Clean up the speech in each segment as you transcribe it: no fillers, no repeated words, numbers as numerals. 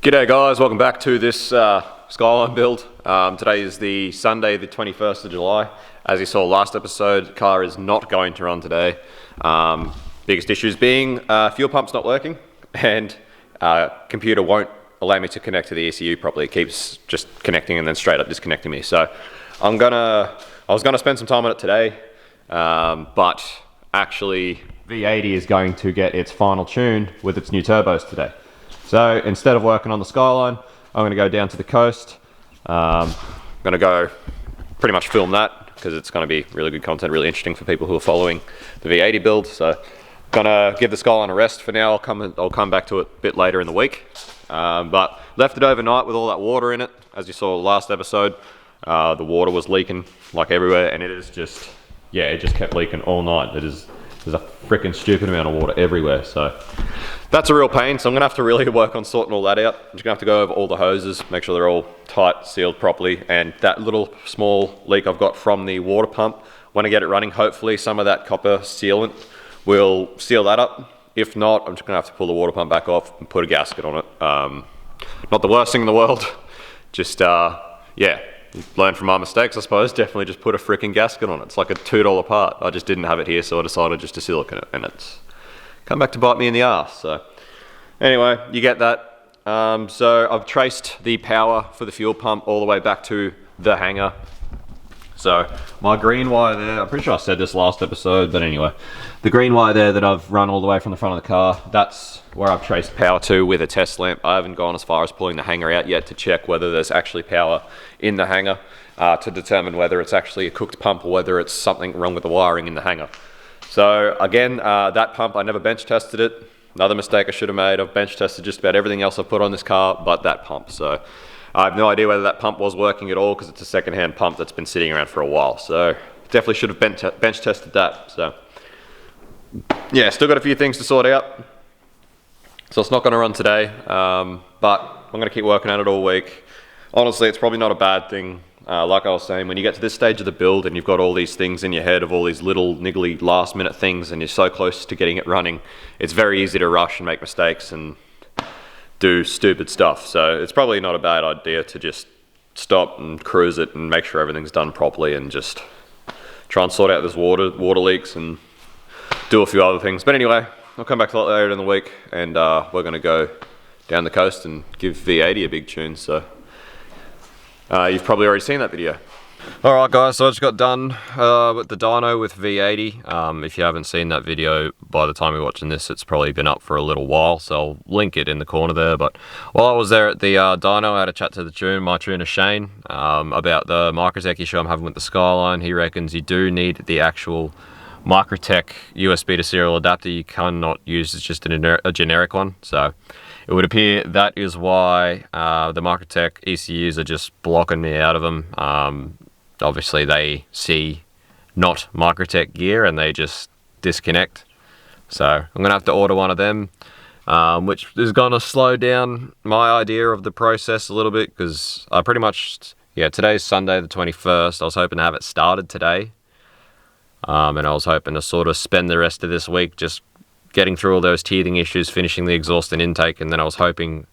G'day guys, welcome back to this Skyline build. Today is the Sunday, the 21st of July. As you saw last episode, the car is not going to run today. Biggest issues being fuel pump's not working and computer won't allow me to connect to the ECU properly. It keeps just connecting and then straight up disconnecting me. So I was gonna spend some time on it today, but actually V80 is going to get its final tune with its new turbos today. So instead of working on the Skyline, I'm going to go down to the coast. I'm going to go pretty much film that because it's going to be really good content, really interesting for people who are following the V80 build. So I'm going to give the Skyline a rest for now. I'll come back to it a bit later in the week. But left it overnight with all that water in it. As you saw last episode, the water was leaking like everywhere, and it is just, yeah, it just kept leaking all night. There's a freaking stupid amount of water everywhere. So that's a real pain. So I'm gonna have to really work on sorting all that out. I'm just gonna have to go over all the hoses, make sure they're all tight, sealed properly. And that little small leak I've got from the water pump, when I get it running, hopefully some of that copper sealant will seal that up. If not, I'm just gonna have to pull the water pump back off and put a gasket on it. Not the worst thing in the world. Just, yeah. Learn from my mistakes, I suppose. Definitely just put a freaking gasket on it. It's like a $2 part. I just didn't have it here, so I decided just to silicone it, and it's come back to bite me in the ass. So anyway, you get that. So I've traced the power for the fuel pump all the way back to the hangar. So my green wire there, I'm pretty sure I said this last episode, but anyway, the green wire there that I've run all the way from the front of the car, that's where I've traced power to with a test lamp. I haven't gone as far as pulling the hangar out yet to check whether there's actually power in the hangar to determine whether it's actually a cooked pump or whether it's something wrong with the wiring in the hangar. So again, that pump, I never bench tested it. Another mistake I should have made. I've bench tested just about everything else I've put on this car but that pump. So I have no idea whether that pump was working at all because it's a second-hand pump that's been sitting around for a while. So definitely should have bench tested that. So yeah, still got a few things to sort out. So it's not going to run today, but I'm going to keep working on it all week. Honestly, it's probably not a bad thing. Like I was saying, when you get to this stage of the build and you've got all these things in your head of all these little niggly last minute things and you're so close to getting it running, it's very easy to rush and make mistakes and do stupid stuff. So it's probably not a bad idea to just stop and cruise it and make sure everything's done properly and just try and sort out this water leaks and do a few other things. But anyway, I'll come back to that later in the week, and we're going to go down the coast and give V80 a big tune. So you've probably already seen that video. Alright guys, so I just got done with the dyno with V80. If you haven't seen that video by the time you're watching this, it's probably been up for a little while, so I'll link it in the corner there. But while I was there at the dyno, I had a chat to my tuner Shane about the Microtech issue I'm having with the Skyline. He reckons you do need the actual Microtech USB to serial adapter. You cannot use it's just a generic one. So it would appear that is why the Microtech ECUs are just blocking me out of them. Obviously they see not Microtech gear and they just disconnect. So I'm gonna have to order one of them, which is gonna slow down my idea of the process a little bit, because I pretty much, yeah, today's Sunday the 21st. I was hoping to have it started today. And I was hoping to sort of spend the rest of this week just getting through all those teething issues, finishing the exhaust and intake, and then I was hoping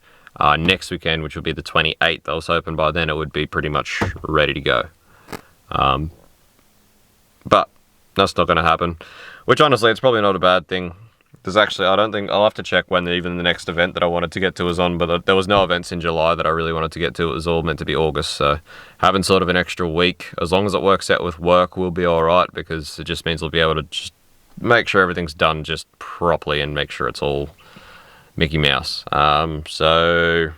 next weekend, which would be the 28th, I was hoping by then it would be pretty much ready to go. But that's not going to happen, which honestly, it's probably not a bad thing. There's actually, I don't think, I'll have to check when even the next event that I wanted to get to was on, but there was no events in July that I really wanted to get to. It was all meant to be August, so having sort of an extra week, as long as it works out with work, we'll be alright, because it just means we'll be able to just make sure everything's done just properly and make sure it's all Mickey Mouse. So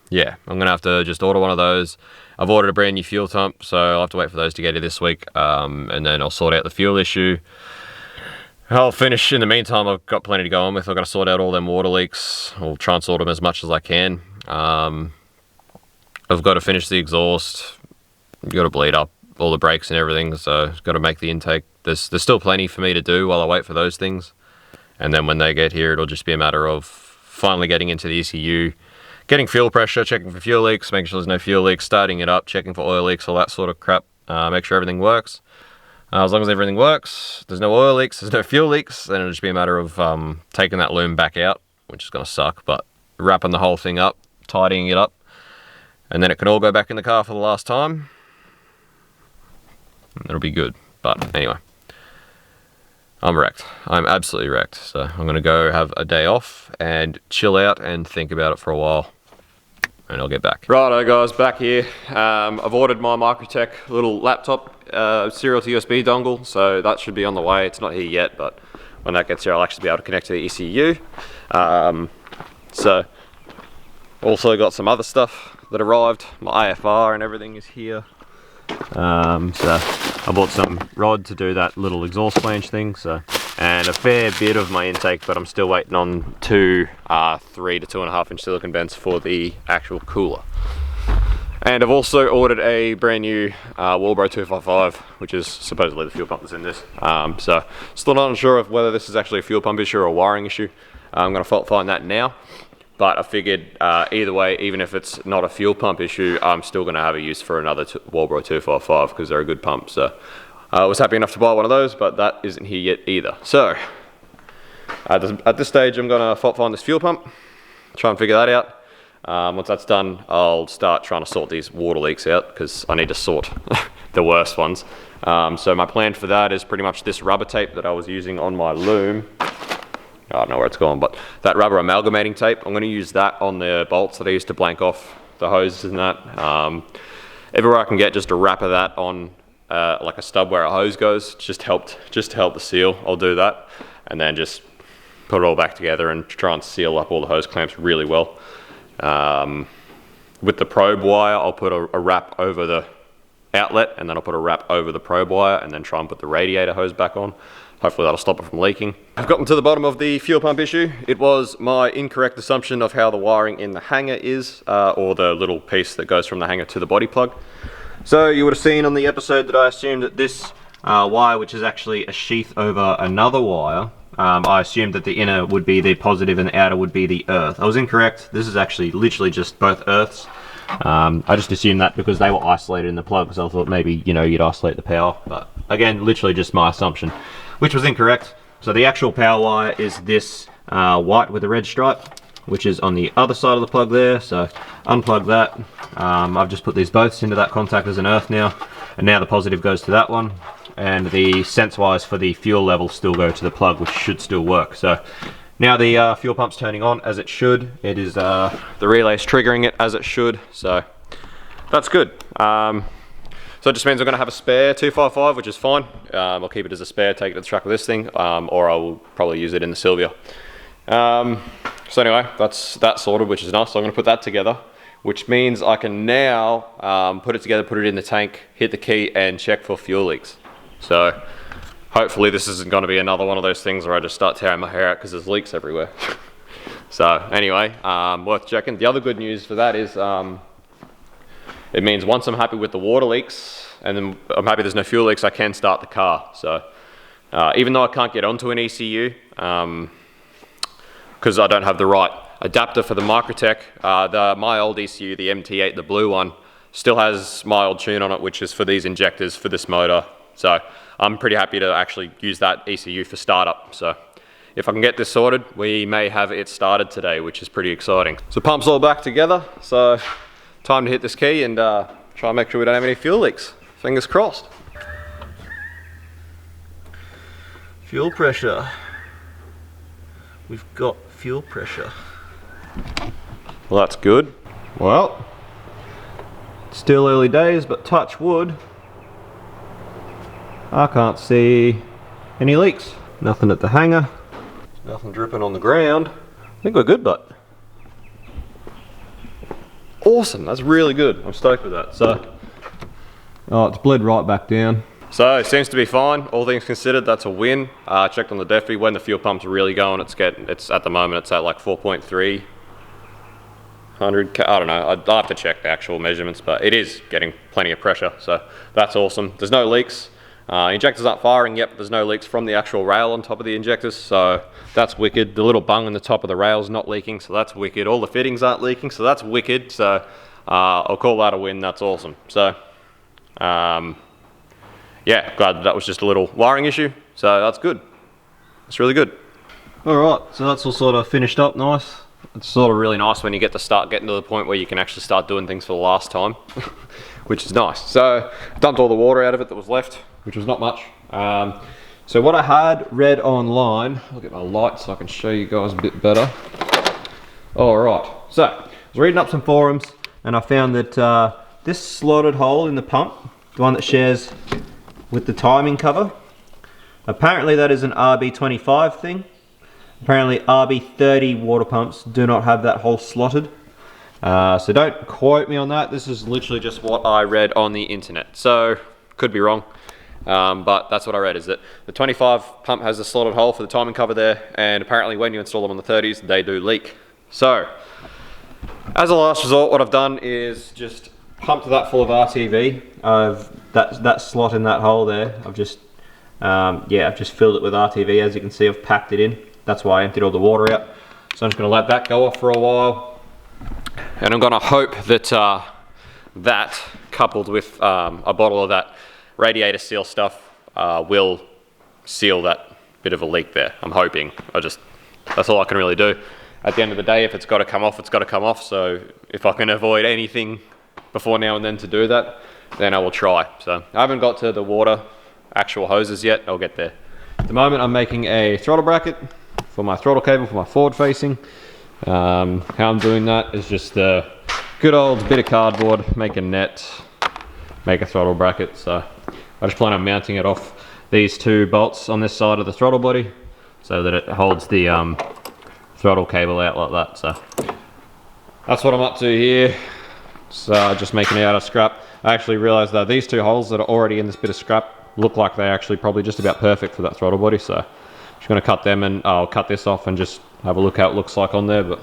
yeah, I'm going to have to just order one of those. I've ordered a brand new fuel pump, so I'll have to wait for those to get here this week, and then I'll sort out the fuel issue. I'll finish. In the meantime, I've got plenty to go on with. I've got to sort out all them water leaks. I'll try and sort them as much as I can. I've got to finish the exhaust. I've got to bleed up all the brakes and everything, so I've got to make the intake. There's still plenty for me to do while I wait for those things. And then when they get here, it'll just be a matter of finally getting into the ECU, getting fuel pressure, checking for fuel leaks, making sure there's no fuel leaks, starting it up, checking for oil leaks, all that sort of crap, make sure everything works. As long as everything works, there's no oil leaks, there's no fuel leaks, then it'll just be a matter of taking that loom back out, which is going to suck, but wrapping the whole thing up, tidying it up, and then it can all go back in the car for the last time. And it'll be good. But anyway, I'm wrecked. I'm absolutely wrecked. So I'm gonna go have a day off and chill out and think about it for a while, and I'll get back. Righto guys, back here. I've ordered my Microtech little laptop serial to USB dongle, so that should be on the way. It's not here yet, but when that gets here, I'll actually be able to connect to the ECU. So also got some other stuff that arrived. My AFR and everything is here. So I bought some rod to do that little exhaust flange thing, so, and a fair bit of my intake, but I'm still waiting on two 3 to 2.5 inch silicon vents for the actual cooler. And I've also ordered a brand new Walbro 255, which is supposedly the fuel pump that's in this. So still not sure of whether this is actually a fuel pump issue or a wiring issue. I'm going to fault find that now. But I figured either way, even if it's not a fuel pump issue, I'm still going to have a use for another Walbro 255 because they're a good pump. So I was happy enough to buy one of those, but that isn't here yet either. So at this stage, I'm going to fault find this fuel pump, try and figure that out. Once that's done, I'll start trying to sort these water leaks out because I need to sort the worst ones. So my plan for that is pretty much this rubber tape that I was using on my loom. I don't know where it's gone, but that rubber amalgamating tape, I'm going to use that on the bolts that I used to blank off the hoses and that. Everywhere I can get just a wrap of that on like a stub where a hose goes, just to help the seal, I'll do that. And then just put it all back together and try and seal up all the hose clamps really well. With the probe wire, I'll put a wrap over the outlet, and then I'll put a wrap over the probe wire, and then try and put the radiator hose back on. Hopefully that'll stop it from leaking. I've gotten to the bottom of the fuel pump issue. It was my incorrect assumption of how the wiring in the hanger is, or the little piece that goes from the hanger to the body plug. So you would have seen on the episode that I assumed that this wire, which is actually a sheath over another wire, I assumed that the inner would be the positive and the outer would be the earth. I was incorrect. This is actually literally just both earths. I just assumed that because they were isolated in the plug, so I thought maybe, you know, you'd isolate the power. But again, literally just my assumption, which was incorrect. So the actual power wire is this white with a red stripe, which is on the other side of the plug there. So unplug that. I've just put these both into that contact as an earth now, and now the positive goes to that one, and the sense wires for the fuel level still go to the plug, which should still work. So now the fuel pump's turning on as it should. It is the relay's triggering it as it should, so that's good. So it just means I'm going to have a spare 255, which is fine. I'll keep it as a spare, take it to the truck with this thing, or I will probably use it in the Sylvia. So anyway, that's that sorted, which is nice. So I'm going to put that together, which means I can now put it together, put it in the tank, hit the key, and check for fuel leaks. So hopefully this isn't going to be another one of those things where I just start tearing my hair out because there's leaks everywhere. So anyway, worth checking. The other good news for that is it means once I'm happy with the water leaks, and then I'm happy there's no fuel leaks, I can start the car. So even though I can't get onto an ECU, because I don't have the right adapter for the Microtech, my old ECU, the MT8, the blue one, still has my old tune on it, which is for these injectors for this motor. So I'm pretty happy to actually use that ECU for startup. So if I can get this sorted, we may have it started today, which is pretty exciting. So pump's all back together. So time to hit this key and try and make sure we don't have any fuel leaks. Fingers crossed. Fuel pressure. We've got fuel pressure. Well, that's good. Well, still early days, but touch wood, I can't see any leaks. Nothing at the hanger. Nothing dripping on the ground. I think we're good, but awesome. That's really good. I'm stoked with that. So, oh, it's bled right back down. So it seems to be fine. All things considered, that's a win. Checked on the Defi when the fuel pump's really going. It's at the moment it's at like 4.3. 100, I don't know, I'll have to check the actual measurements, but it is getting plenty of pressure, so that's awesome. There's no leaks. Injectors aren't firing yet, but there's no leaks from the actual rail on top of the injectors, so that's wicked. The little bung on the top of the rail's not leaking, so that's wicked. All the fittings aren't leaking, so that's wicked. So I'll call that a win. That's awesome. So yeah, glad that was just a little wiring issue, so that's good. It's really good. All right, so that's all sort of finished up nice. It's sort of really nice when you get to start getting to the point where you can actually start doing things for the last time, which is nice. So I dumped all the water out of it that was left, which was not much. So what I had read online, I'll get my light so I can show you guys a bit better. All right, so I was reading up some forums and I found that this slotted hole in the pump, the one that shares with the timing cover, apparently that is an RB25 thing. Apparently RB30 water pumps do not have that hole slotted. So don't quote me on that. This is literally just what I read on the internet. So, could be wrong. But that's what I read, is that the 25 pump has a slotted hole for the timing cover there, and apparently when you install them on the 30s, they do leak. So, as a last resort, what I've done is just pumped that full of RTV. That slot in that hole there, I've just filled it with RTV. As you can see, I've packed it in. That's why I emptied all the water out. So I'm just going to let that go off for a while. And I'm going to hope that that, coupled with a bottle of that radiator seal stuff, will seal that bit of a leak there. I'm hoping. That's all I can really do. At the end of the day, if it's got to come off, it's got to come off. So if I can avoid anything before now and then to do that, then I will try. So I haven't got to the water actual hoses yet. I'll get there. At the moment, I'm making a throttle bracket for my throttle cable for my forward facing. How I'm doing that is just a good old bit of cardboard, make a net, make a throttle bracket. So I just plan on mounting it off these two bolts on this side of the throttle body so that it holds the throttle cable out like that. So that's what I'm up to here. So just making it out of scrap. I actually realized that these two holes that are already in this bit of scrap look like they're actually probably just about perfect for that throttle body. So I'm just going to cut them, and I'll cut this off and just have a look how it looks like on there. But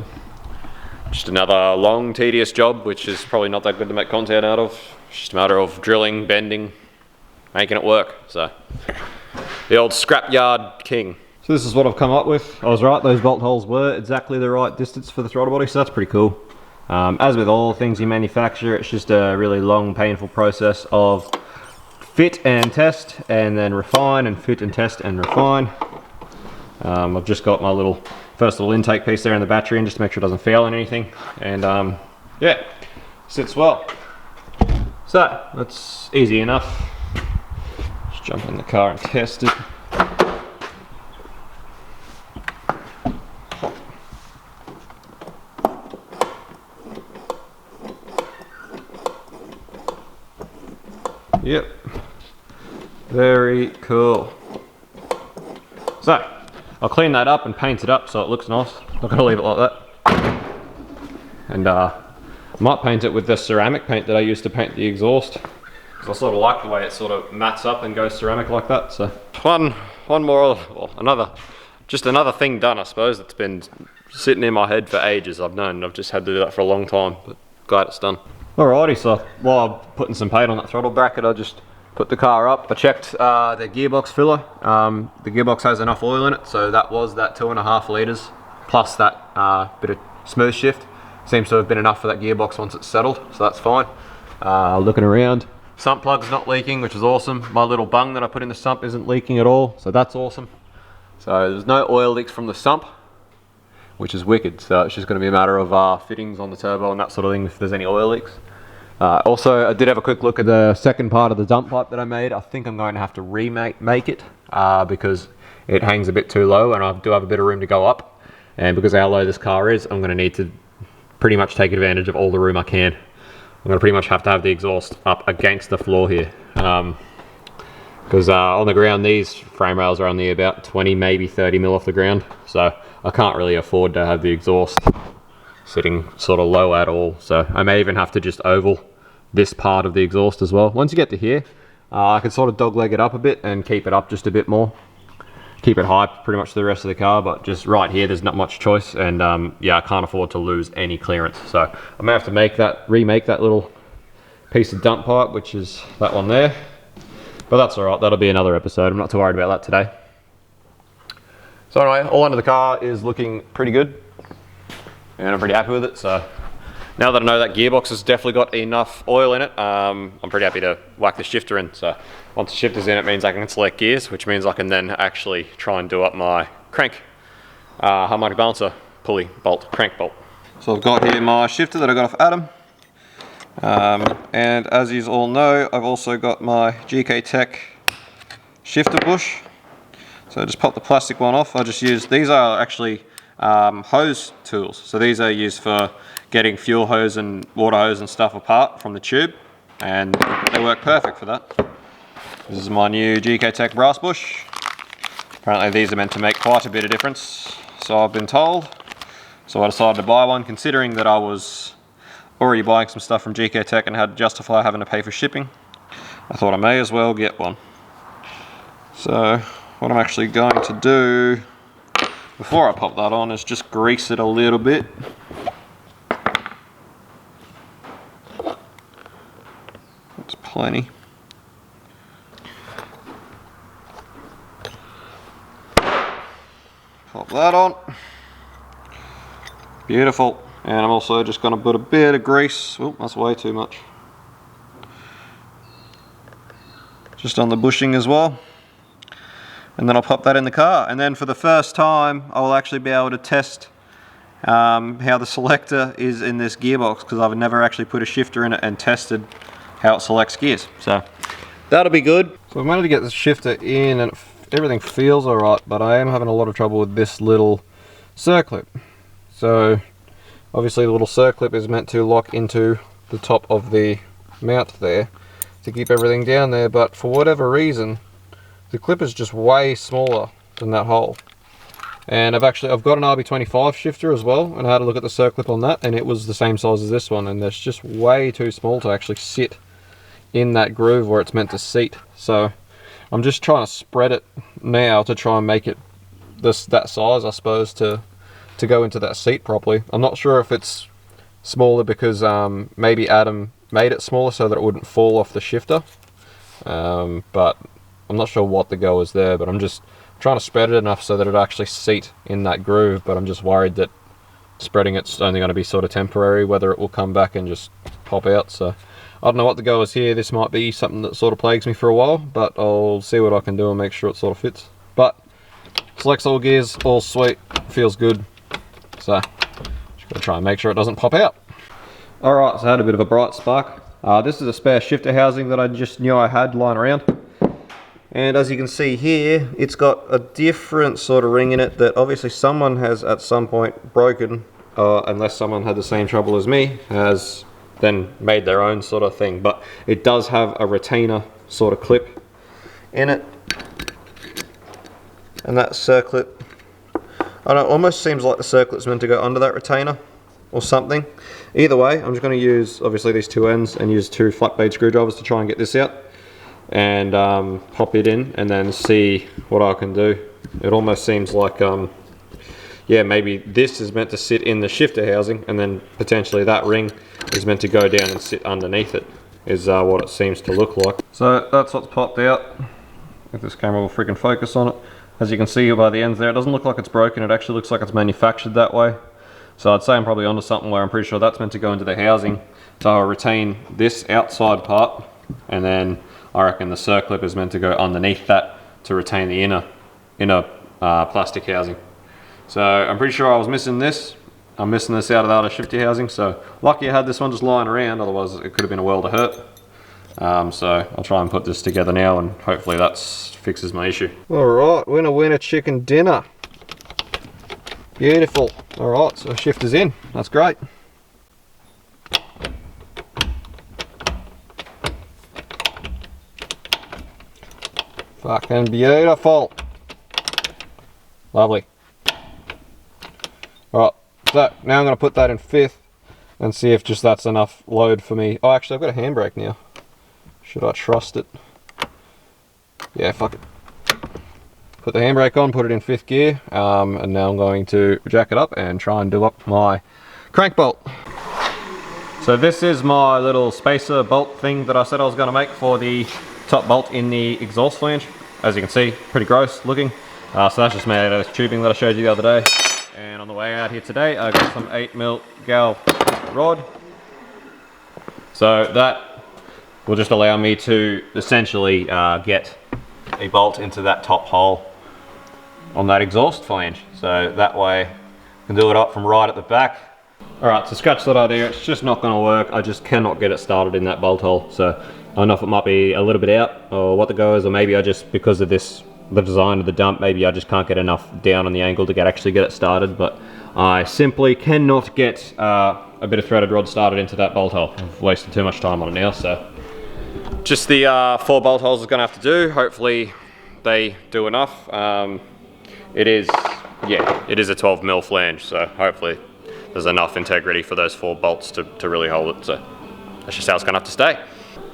just another long, tedious job, which is probably not that good to make content out of. It's just a matter of drilling, bending, making it work. So the old scrapyard king. So this is what I've come up with. I was right, those bolt holes were exactly the right distance for the throttle body, so that's pretty cool. As with all things you manufacture, it's just a really long, painful process of fit and test, and then refine, and fit and test and refine. I've just got my first little intake piece there in the battery in just to make sure it doesn't fail in anything. And yeah, sits well. So that's easy enough. Just jump in the car and test it. Yep, very cool. So I'll clean that up and paint it up so it looks nice. Not going to leave it like that. And I might paint it with the ceramic paint that I used to paint the exhaust, because I sort of like the way it sort of mats up and goes ceramic like that. So one more, well, another thing done, I suppose, that's been sitting in my head for ages. I've just had to do that for a long time, but glad it's done. Alrighty, so while I'm putting some paint on that throttle bracket, I just put the car up. I checked the gearbox filler. The gearbox has enough oil in it, so that was that 2.5 litres plus that bit of smooth shift. Seems to have been enough for that gearbox once it's settled, so that's fine. Looking around, sump plug's not leaking, which is awesome. My little bung that I put in the sump isn't leaking at all, so that's awesome. So there's no oil leaks from the sump, which is wicked. So it's just going to be a matter of fittings on the turbo and that sort of thing if there's any oil leaks. Also, I did have a quick look at the second part of the dump pipe that I made. I think I'm going to have to remake it because it hangs a bit too low, and I do have a bit of room to go up. And because of how low this car is, I'm going to need to pretty much take advantage of all the room I can. I'm going to pretty much have to have the exhaust up against the floor here. Because on the ground, these frame rails are only about 20, maybe 30 mil off the ground. So I can't really afford to have the exhaust sitting sort of low at all. So I may even have to just oval this part of the exhaust as well. Once you get to here, I can sort of dogleg it up a bit and keep it up just a bit more. Keep it high pretty much to the rest of the car, but just right here there's not much choice, and yeah, I can't afford to lose any clearance. So I may have to remake that little piece of dump pipe, which is that one there. But that's alright, that'll be another episode. I'm not too worried about that today. So anyway, all under the car is looking pretty good, and I'm pretty happy with it. So now that I know that gearbox has definitely got enough oil in it, I'm pretty happy to whack the shifter in. So once the shifter's in, it means I can select gears, which means I can then actually try and do up my crank harmonic balancer pulley bolt, crank bolt. So I've got here my shifter that I got off Adam. And as you all know, I've also got my GK Tech shifter bush. So I just pop the plastic one off. I just use, these are actually hose tools. So these are used for getting fuel hose and water hose and stuff apart from the tube. And they work perfect for that. This is my new GK Tech brass bush. Apparently these are meant to make quite a bit of difference, so I've been told. So I decided to buy one, considering that I was already buying some stuff from GK Tech and had to justify having to pay for shipping. I thought I may as well get one. So what I'm actually going to do before I pop that on is just grease it a little bit. That's plenty. Pop that on. Beautiful. And I'm also just going to put a bit of grease. Oh, that's way too much. Just on the bushing as well. And then I'll pop that in the car. And then for the first time, I will actually be able to test how the selector is in this gearbox, because I've never actually put a shifter in it and tested how it selects gears. So that'll be good. So I've managed to get the shifter in and everything feels alright, but I am having a lot of trouble with this little circlip. So obviously the little circlip is meant to lock into the top of the mount there to keep everything down there, but for whatever reason the clip is just way smaller than that hole. And I've got an RB25 shifter as well, and I had a look at the circlip on that, and it was the same size as this one, and it's just way too small to actually sit in that groove where it's meant to seat. So I'm just trying to spread it now to try and make it that size, I suppose, to go into that seat properly. I'm not sure if it's smaller because maybe Adam made it smaller so that it wouldn't fall off the shifter, but I'm not sure what the go is there. But I'm just trying to spread it enough so that it actually seat in that groove, but I'm just worried that spreading it's only going to be sort of temporary, whether it will come back and just pop out. So I don't know what the go is here. This might be something that sort of plagues me for a while, but I'll see what I can do and make sure it sort of fits. But selects all gears, all sweet, feels good. So just gotta try and make sure it doesn't pop out. Alright, so I had a bit of a bright spark. This is a spare shifter housing that I just knew I had lying around. And as you can see here, it's got a different sort of ring in it that obviously someone has at some point broken, unless someone had the same trouble as me, has then made their own sort of thing. But it does have a retainer sort of clip in it. And that circlip, I don't know, almost seems like the circlip's meant to go under that retainer or something. Either way, I'm just going to use obviously these two ends and use two flat blade screwdrivers to try and get this out. And pop it in and then see what I can do. It almost seems like yeah, maybe this is meant to sit in the shifter housing, and then potentially that ring is meant to go down and sit underneath it, is what it seems to look like. So that's what's popped out. If this camera will freaking focus on it. As you can see by the ends there, it doesn't look like it's broken, it actually looks like it's manufactured that way. So I'd say I'm probably onto something where I'm pretty sure that's meant to go into the housing to retain this outside part, and then I reckon the circlip is meant to go underneath that to retain the inner plastic housing. So I'm pretty sure I was missing this. I'm missing this out of the other shifter housing, so lucky I had this one just lying around, otherwise it could have been a world of hurt. So I'll try and put this together now and hopefully that fixes my issue. Alright, winner chicken dinner. Beautiful. Alright, so shifter's in. That's great. Fucking beautiful. Lovely. Alright, so now I'm going to put that in fifth and see if just that's enough load for me. Oh, actually I've got a handbrake now. Should I trust it? Yeah, fuck it. Put the handbrake on, put it in fifth gear, and now I'm going to jack it up and try and do up my crank bolt. So this is my little spacer bolt thing that I said I was going to make for the top bolt in the exhaust flange. As you can see, pretty gross looking. So that's just made out of this tubing that I showed you the other day. And on the way out here today, I got some 8mm gal rod. So that will just allow me to essentially get a bolt into that top hole on that exhaust flange. So that way I can do it up from right at the back. Alright, so scratch that idea, it's just not going to work. I just cannot get it started in that bolt hole. So I don't know if it might be a little bit out or what the go is, or maybe I just, because of this, the design of the dump, maybe I just can't get enough down on the angle to actually get it started. But I simply cannot get a bit of threaded rod started into that bolt hole. I've wasted too much time on it now, so just the 4 bolt holes is going to have to do. Hopefully they do enough. It is a 12mm flange, so hopefully there's enough integrity for those 4 bolts to really hold it. So that's just how it's going to have to stay.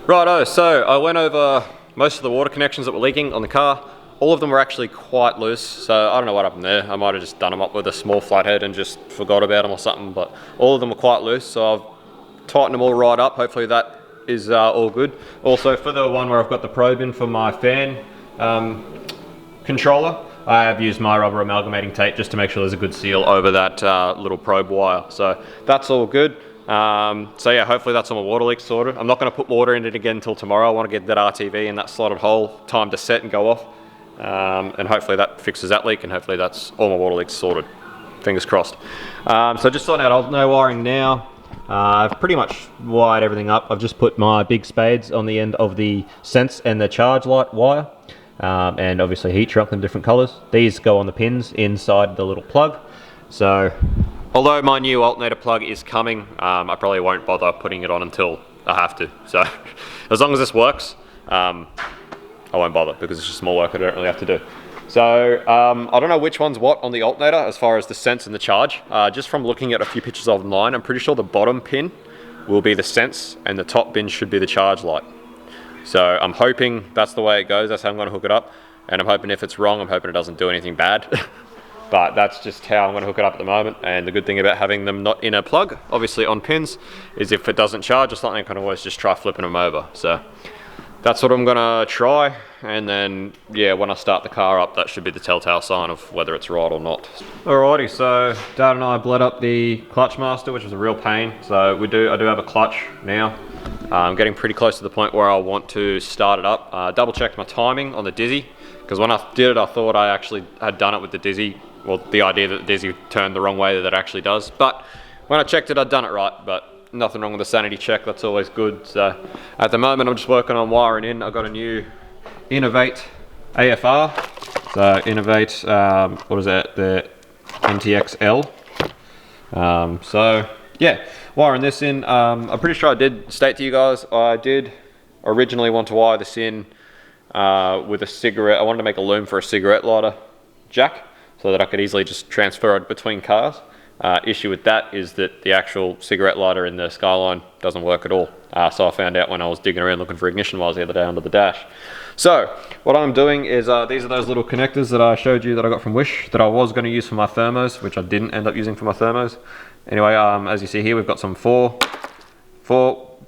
Righto, so I went over most of the water connections that were leaking on the car. All of them were actually quite loose, so I don't know what happened there. I might have just done them up with a small flathead and just forgot about them or something, but all of them were quite loose, so I've tightened them all right up. Hopefully that is all good. Also, for the one where I've got the probe in for my fan controller, I have used my rubber amalgamating tape just to make sure there's a good seal over that little probe wire. So that's all good. So yeah, hopefully that's all my water leaks sorted. I'm not going to put water in it again until tomorrow. I want to get that RTV in that slotted hole time to set and go off. And hopefully that fixes that leak, and hopefully that's all my water leaks sorted. Fingers crossed. So just sorting out alternator wiring now. I've pretty much wired everything up. I've just put my big spades on the end of the sense and the charge light wire. And obviously heat shrunk them different colors. These go on the pins inside the little plug. So although my new alternator plug is coming, I probably won't bother putting it on until I have to. So as long as this works, I won't bother, because it's just more work I don't really have to do. So I don't know which one's what on the alternator as far as the sense and the charge. Just from looking at a few pictures online, I'm pretty sure the bottom pin will be the sense and the top pin should be the charge light. So I'm hoping that's the way it goes. That's how I'm going to hook it up. And I'm hoping if it's wrong, I'm hoping it doesn't do anything bad. But that's just how I'm going to hook it up at the moment. And the good thing about having them not in a plug, obviously on pins, is if it doesn't charge or something, I can always just try flipping them over. So that's what I'm gonna try, and then yeah, when I start the car up, that should be the telltale sign of whether it's right or not. Alrighty, so Dad and I bled up the clutch master, which was a real pain. So I do have a clutch now. I'm getting pretty close to the point where I want to start it up. Double checked my timing on the Dizzy, because when I did it, I thought I actually had done it with the Dizzy. Well, the idea that the Dizzy turned the wrong way that it actually does. But when I checked it, I'd done it right. But nothing wrong with the sanity check, that's always good. So at the moment I'm just working on wiring in. I've got a new Innovate AFR. So Innovate, what is that, the NTXL. So yeah, wiring this in. I'm pretty sure I did state to you guys, I did originally want to wire this in with a cigarette. I wanted to make a loom for a cigarette lighter jack so that I could easily just transfer it between cars. Issue with that is that the actual cigarette lighter in the Skyline doesn't work at all. So I found out when I was digging around looking for ignition wires the other day under the dash. So what I'm doing is, these are those little connectors that I showed you that I got from Wish that I was going to use for my thermos, which I didn't end up using for my thermos. Anyway, as you see here, we've got some four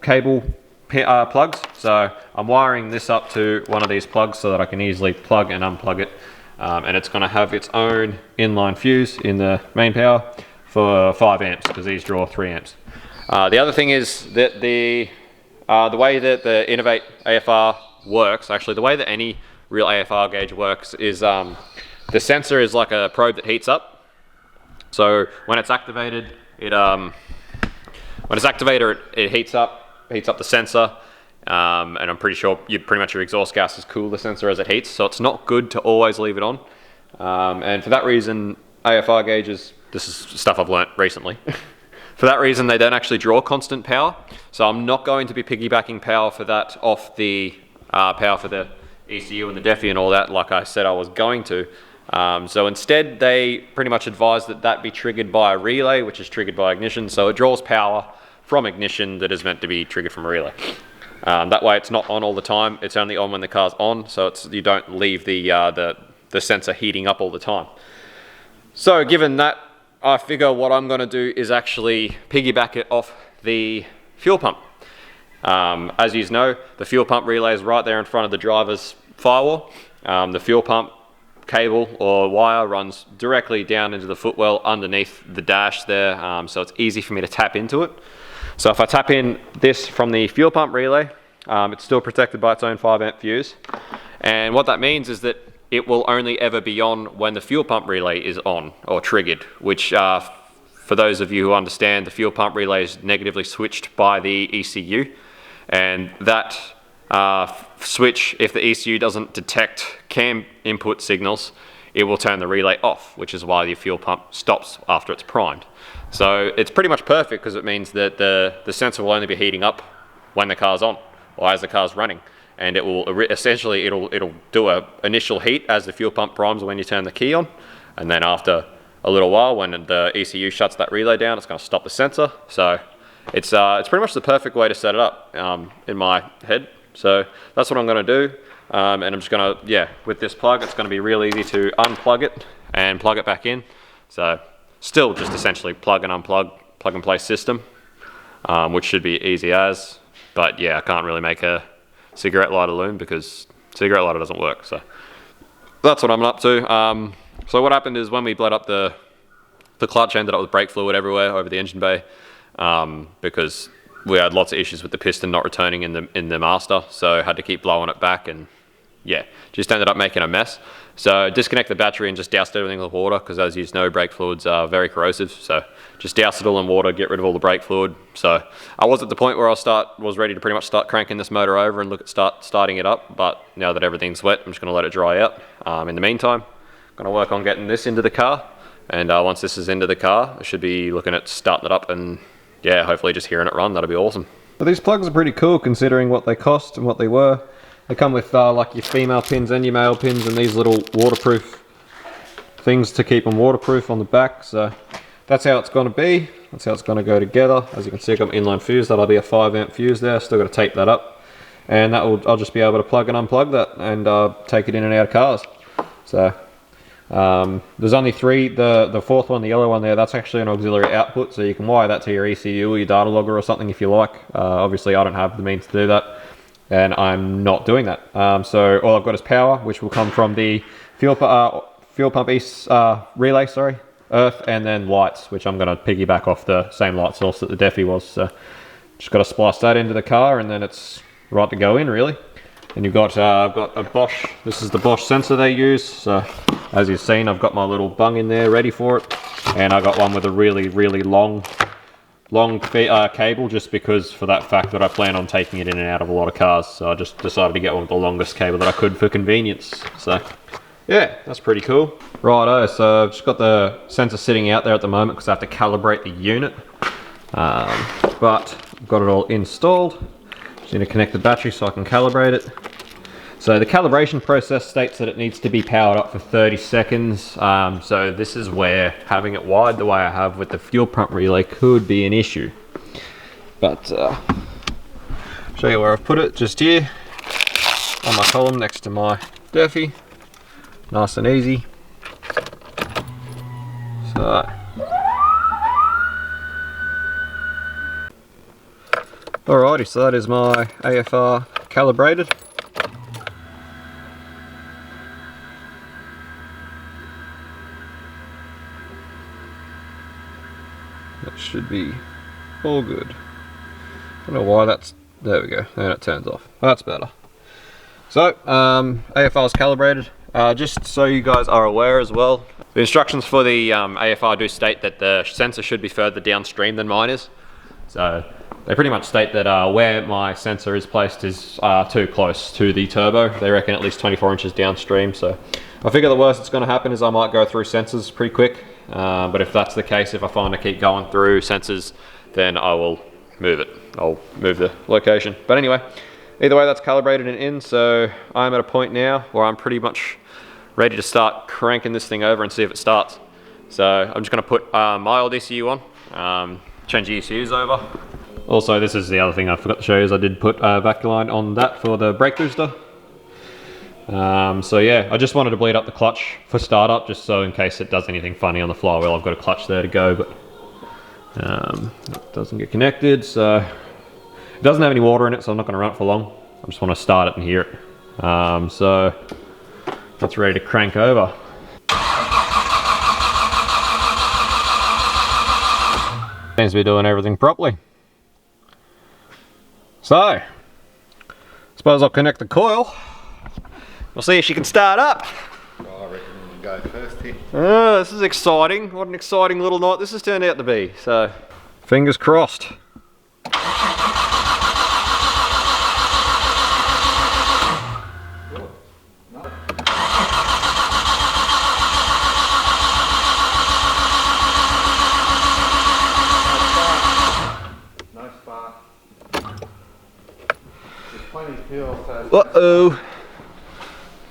cable plugs. So I'm wiring this up to one of these plugs so that I can easily plug and unplug it. And it's going to have its own inline fuse in the main power for 5 amps, because these draw 3 amps. The other thing is that the way that the Innovate AFR works, actually the way that any real AFR gauge works is the sensor is like a probe that heats up. So when it's activated, it heats up the sensor, and I'm pretty sure pretty much your exhaust gases cool the sensor as it heats, so it's not good to always leave it on. And for that reason, AFR gauges, this is stuff I've learnt recently. For that reason, they don't actually draw constant power. So I'm not going to be piggybacking power for that off the power for the ECU and the DEFI and all that, like I said I was going to. So instead, they pretty much advise that that be triggered by a relay, which is triggered by ignition. So it draws power from ignition that is meant to be triggered from a relay. That way, it's not on all the time. It's only on when the car's on, so you don't leave the sensor heating up all the time. So given that, I figure what I'm going to do is actually piggyback it off the fuel pump. As you know, the fuel pump relay is right there in front of the driver's firewall. The fuel pump cable or wire runs directly down into the footwell underneath the dash there, so it's easy for me to tap into it. So if I tap in this from the fuel pump relay, it's still protected by its own 5 amp fuse. And what that means is that it will only ever be on when the fuel pump relay is on or triggered, which for those of you who understand, the fuel pump relay is negatively switched by the ECU, and that switch, if the ECU doesn't detect cam input signals, it will turn the relay off, which is why the fuel pump stops after it's primed. So it's pretty much perfect because it means that the sensor will only be heating up when the car's on or as the car's running, and it will essentially it'll do a initial heat as the fuel pump primes when you turn the key on, and then after a little while when the ECU shuts that relay down, it's going to stop the sensor. So it's pretty much the perfect way to set it up in my head. So that's what I'm going to do, and I'm just going to, yeah, with this plug, it's going to be real easy to unplug it and plug it back in. So still just essentially plug and unplug, plug and play system, which should be easy as, but yeah, I can't really make a cigarette lighter loom because cigarette lighter doesn't work. So that's what I'm up to. So what happened is when we bled up the clutch, ended up with brake fluid everywhere over the engine bay, because we had lots of issues with the piston not returning in the master, so I had to keep blowing it back, and yeah, just ended up making a mess. So disconnect the battery and just doused everything with water, because as you know, brake fluids are very corrosive. So just doused it all in water, get rid of all the brake fluid. So I was at the point where I was ready to pretty much start cranking this motor over and look at starting it up. But now that everything's wet, I'm just going to let it dry out. In the meantime, I'm going to work on getting this into the car. And once this is into the car, I should be looking at starting it up and yeah, hopefully just hearing it run. That'll be awesome. But these plugs are pretty cool considering what they cost and what they were. They come with like your female pins and your male pins, and these little waterproof things to keep them waterproof on the back. So that's how it's going to be. That's how it's going to go together. As you can see, I've got my inline fuse. That'll be a 5 amp fuse there. Still got to tape that up, and I'll just be able to plug and unplug that and take it in and out of cars. So there's only 3. The fourth one, the yellow one there, that's actually an auxiliary output, so you can wire that to your ECU or your data logger or something if you like. Obviously I don't have the means to do that, and I'm not doing that. So all I've got is power, which will come from the fuel pump east relay, earth, and then lights, which I'm going to piggyback off the same light source that the Defi was. So just got to splice that into the car, and then it's right to go in really. And you've got I've got a Bosch. This is the Bosch sensor they use. So as you've seen, I've got my little bung in there ready for it, and I got one with a really long cable, just because for that fact that I plan on taking it in and out of a lot of cars. So I just decided to get one with the longest cable that I could for convenience. So yeah, that's pretty cool. Righto, so I've just got the sensor sitting out there at the moment because I have to calibrate the unit. But I've got it all installed. Just need to connect the battery so I can calibrate it. So the calibration process states that it needs to be powered up for 30 seconds. So this is where having it wired the way I have with the fuel pump relay could be an issue. But show you where I've put it, just here on my column next to my Defi. Nice and easy. So alrighty, so that is my AFR calibrated. That should be all good. I don't know why that's, there we go, and it turns off. That's better. So, AFR is calibrated. Just so you guys are aware as well, the instructions for the AFR do state that the sensor should be further downstream than mine is. So they pretty much state that where my sensor is placed is too close to the turbo. They reckon at least 24 inches downstream. So I figure the worst that's going to happen is I might go through sensors pretty quick. But if that's the case, if I find I keep going through sensors, then I will move it. I'll move the location. But anyway, either way, that's calibrated and in. So I'm at a point now where I'm pretty much ready to start cranking this thing over and see if it starts. So I'm just going to put my old ECU on, change the ECUs over. Also, this is the other thing I forgot to show you, is I did put a vacuum line on that for the brake booster. So yeah, I just wanted to bleed up the clutch for startup, just so in case it does anything funny on the flywheel, I've got a clutch there to go, but it doesn't get connected, so it doesn't have any water in it, so I'm not going to run it for long. I just want to start it and hear it. So that's ready to crank over. Seems to be doing everything properly. So, suppose I'll connect the coil. We'll see if she can start up. I reckon go first here. Oh, this is exciting. What an exciting little night this has turned out to be. So, fingers crossed. No spark. There's plenty of fuel, so... uh-oh.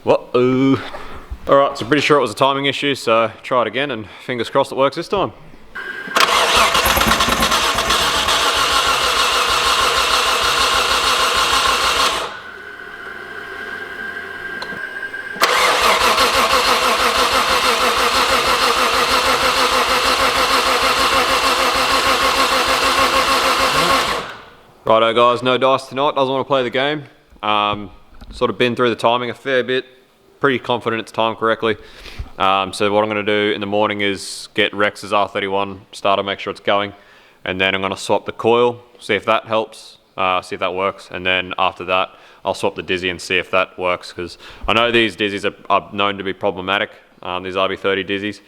Uh-oh. Alright, so pretty sure it was a timing issue, so try it again and fingers crossed it works this time. Righto guys, no dice tonight, doesn't want to play the game. Sort of been through the timing a fair bit, pretty confident it's timed correctly. So what I'm going to do in the morning is get Rex's R31 starter, make sure it's going, and then I'm going to swap the coil, see if that helps, see if that works, and then after that I'll swap the dizzy and see if that works, because I know these dizzies are known to be problematic, these RB30 dizzies.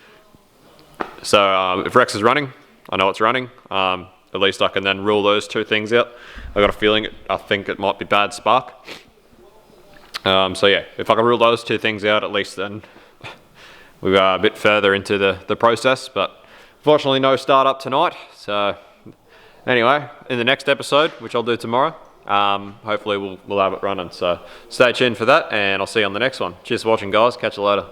So if Rex is running, I know it's running. At least I can then rule those two things out. I got a feeling, I think it might be bad spark. So yeah, if I can rule those two things out, at least then we are a bit further into the process. But unfortunately, no startup tonight. So anyway, in the next episode, which I'll do tomorrow, hopefully we'll have it running. So stay tuned for that, and I'll see you on the next one. Cheers for watching, guys. Catch you later.